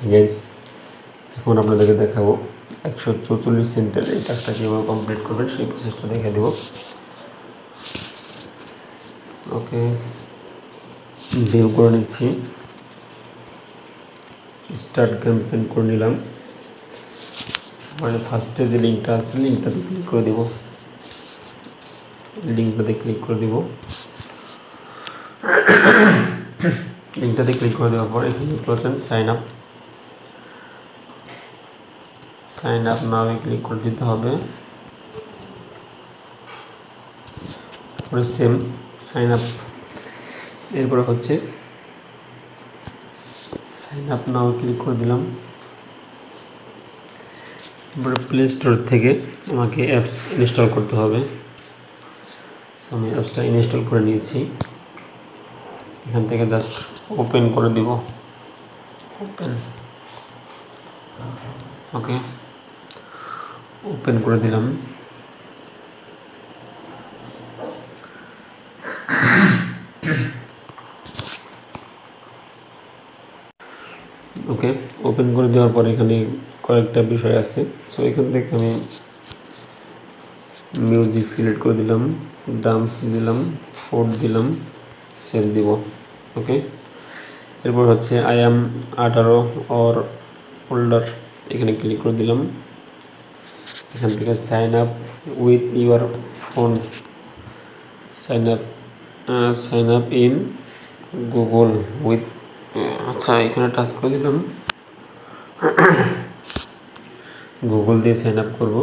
Guys, এখন আপনাদেরকে দেখাবো 144 সেন্টের এই কাজটা কীভাবে কমপ্লিট করবেন সেই প্রসেসটা দেখে দেব। ওকে, ভিউ করে নিচ্ছি, স্টার্ট ক্যাম্পেইন করে নিলাম। মানে ফার্স্টে যে লিঙ্কটা আছে লিঙ্কটাতে ক্লিক করে দিব, লিঙ্কটাতে ক্লিক করে দেওয়ার পর এখানে বলছেন সাইন আপ নাও ক্লিক করে দিতে হবে। তারপরে সেম সাইন আপ, এরপরে হচ্ছে সাইন আপ নাও ক্লিক করে দিলাম। এরপরে প্লে স্টোর থেকে আমাকে অ্যাপস ইনস্টল করতে হবে। সো আমি অ্যাপসটা ইনস্টল করে নিয়েছি, এখান থেকে জাস্ট ওপেন করে দিব, ওপেন। ওকে, ওপেন করে দিলাম। ওকে, ওপেন করে দেওয়ার পর এখানে কয়েকটা বিষয় আছে। সো এখান থেকে আমি মিউজিক সিলেক্ট করে দিলাম, ডান্স দিলাম, ফোর্ট দিলাম, সেভ দিব। ওকে, এরপর হচ্ছে আই অ্যাম 18 অর ওল্ডার, এখানে ক্লিক করে দিলাম। এখান থেকে sign up with your phone, sign up in Google with, আচ্ছা এখানে টাচ করে দিলাম, গুগল দিয়ে সাইন আপ করবো।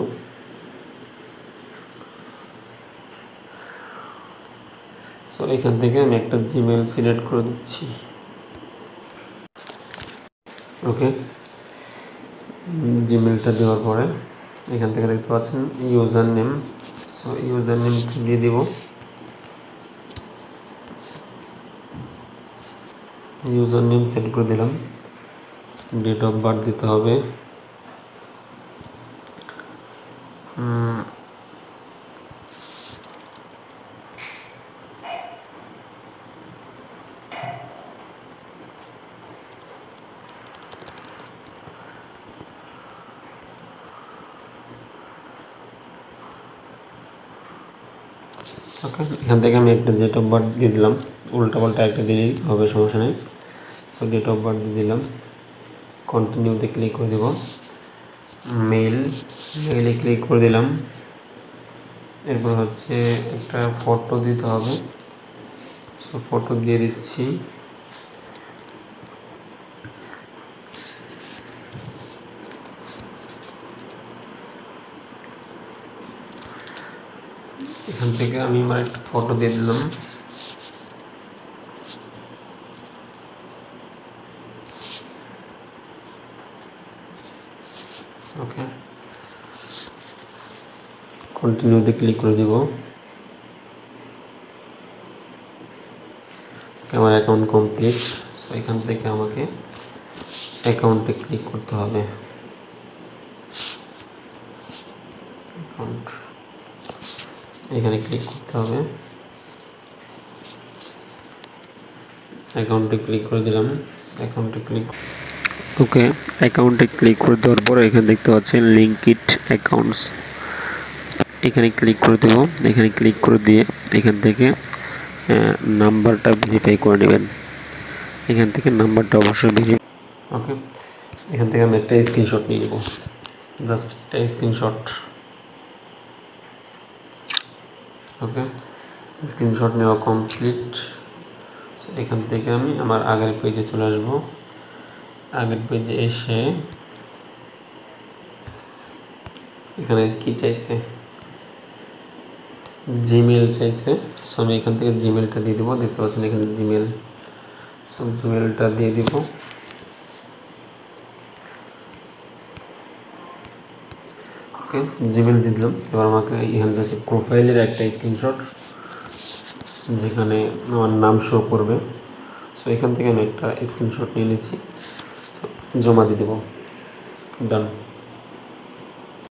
সো এখান থেকে আমি একটা জিমেল সিলেক্ট করে দিচ্ছি। ওকে, জিমেলটা দেওয়ার পরে এখান থেকে দেখতে পাচ্ছেন user name. So user name দিয়ে দিব, ইউজার নেম সেট করে দিলাম। ডেট অফ বার্থ দিতে হবে, ওকে। এখান থেকে আমি একটা ডেট অফ বার্থ দিয়ে দিলাম, উল্টাপাল্টা একটা দিলেই হবে, সমস্যা নেই। সো ডেট অফ বার্থ দিয়ে দিলাম, কন্টিনিউতে ক্লিক করে দেব। মেইলে ক্লিক করে দিলাম। এরপর হচ্ছে একটা ফটো দিতে হবে, সো ফটো দিয়ে দিচ্ছি। এখান থেকে আমি আমার একটা ফটো দিয়ে দিলাম। ওকে, কন্টিনিউতে ক্লিক করে দেব। আমার অ্যাকাউন্ট কমপ্লিট। সো এখান থেকে আমাকে অ্যাকাউন্টে ক্লিক করতে হবে, অ্যাকাউন্ট, এখানে ক্লিক করতে হবে। অ্যাকাউন্টে ক্লিক করে দিলাম, অ্যাকাউন্টে ক্লিক। ওকে, অ্যাকাউন্টে ক্লিক করে দেওয়ার পর এখানে দেখতে পাচ্ছেন লিঙ্ক ইট অ্যাকাউন্টস, এখানে ক্লিক করে দেব। এখানে ক্লিক করে দিয়ে এখান থেকে নাম্বারটা ভেরিফাই করে নেবেন, এখান থেকে নাম্বারটা অবশ্যই ভেরিফাই। ওকে, এখান থেকে আমি একটা স্ক্রিনশট নিয়ে নেব, জাস্ট একটা স্ক্রিনশট। ওকে, স্ক্রিনশট নেওয়া কমপ্লিট। সো এখান থেকে আমি আমার আগের পেজে চলে আসবো। আগের পেজে এসে এখানে কি চাইছে, জিমেল চাইছে। সো আমি এখান থেকে জিমেলটা দিয়ে দেবো, দেখতে পাচ্ছেন এখানে জিমেল। সো জিমেলটা দিয়ে দিব। ওকে, জিমেল দিয়ে দিলাম। এবার আমাকে এখানে যাচ্ছে প্রোফাইলের একটা স্ক্রিনশট, যেখানে আমার নাম শো করবে। সো এখান থেকে আমি একটা স্ক্রিনশট নিয়ে নিচ্ছি, জমা দিয়ে দেবো, ডান।